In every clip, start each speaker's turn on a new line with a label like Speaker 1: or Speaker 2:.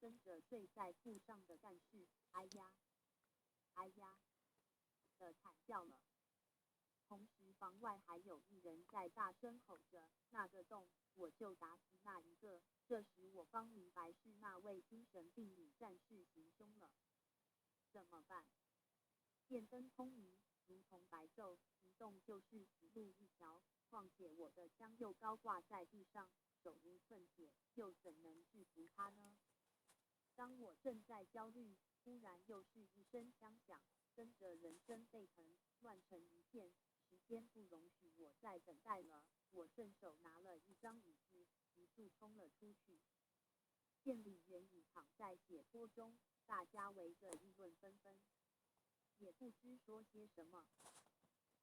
Speaker 1: 跟着睡在铺上的干事哎呀哎呀的惨叫了。同时房外还有一人在大声吼着，那个洞我就打死那一个。这时我方明白是那位精神病女战士行凶了。怎么办？电灯通明，如同白昼，一动就是死路一条。况且我的枪又高挂在地上，手如寸铁，又怎能制服他呢？当我正在焦虑，忽然又是一声枪响，跟着人声沸腾，乱成一片。时间不容许我再等待了，我顺手拿了一张椅子，急速冲了出去。店里原已躺在血泊中，大家围着议论纷纷，也不知说些什么。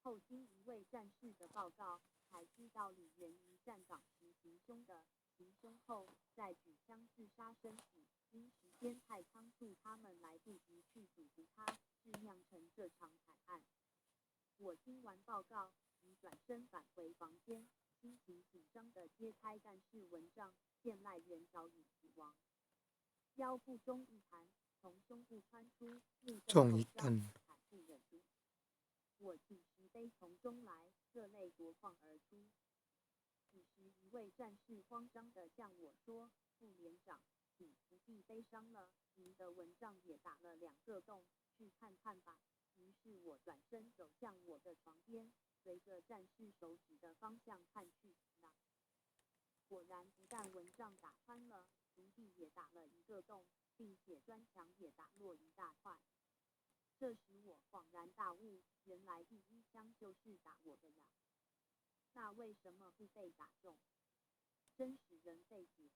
Speaker 1: 后经一位战士的报告，才知道李元仪站岗时行凶的，行凶后再举枪自杀身死。因时间太仓促，他们来不及去阻止他，是酿成这场惨案。我听完报告，即转身返回房间，心情紧张地揭开干事文账，见赖元早已死亡。腰部中一弹，从胸部穿出，目瞪口笑，惨不忍睹。我几时悲从中来，热泪夺眶而出。此时一位战士慌张地向我说：“副连长，请不必悲伤了，您的蚊帐也打了2个洞，去看看吧。”于是我转身走向我的床边，随着战士手指的方向看去，果然不但蚊帐打穿了，足地也打了1个洞，并且砖墙也打落一大块。这时我恍然大悟，原来第1枪就是打我的呀。那为什么不被打中？真使人费解。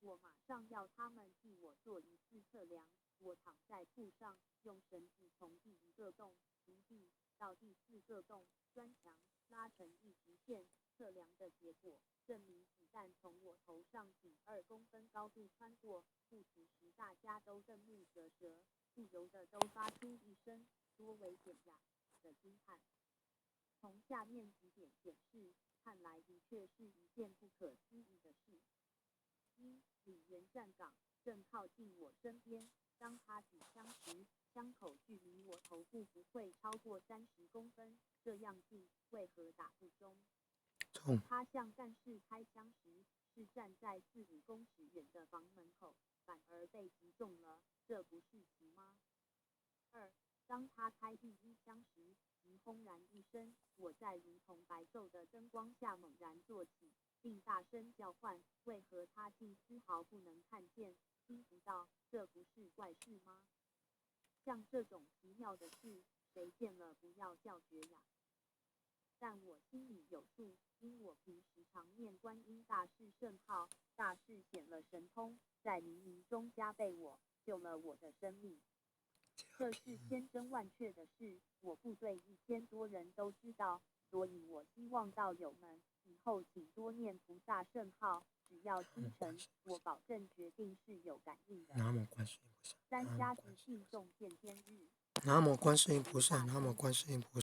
Speaker 1: 我马上要他们替我做一次测量。我躺在铺上，用绳子从第1个洞、足地到第4个洞、砖墙拉成一直线，测量的结果证明子弹从我头上仅2公分高度穿过。故此时大家都瞪目啧舌，不由得都发出一声“多危险呀”的惊叹。从下面几点显示，看来的确是一件不可思议的事。1. 李元站岗，正靠近我身边。当他举枪时，枪口距离我头部不会超过30公分，这样近，为何打不中？他向干事开枪时，是站在4、5公尺远的房门口，反而被击中了，这不是奇吗？2. 当他开第1枪时，即轰然一声，我在如同白昼的灯光下猛然坐起，并大声叫唤，为何他竟丝毫不能看见、听不到？这不是怪事吗？像这种奇妙的事，谁见了不要叫绝呀？但我心里有数，因我平时常念观音大士圣号，大士显了神通，在黎明中加倍我，救了我的生命。这是千真万确的事，我部队1000多人都知道，所以我希望道友们以后请多念菩萨圣号，只要心诚，我保证决定是有感应的。
Speaker 2: 南无观世音菩萨，3
Speaker 1: 家子信众见天日。
Speaker 2: 南无观世音菩萨，南无观世音菩萨。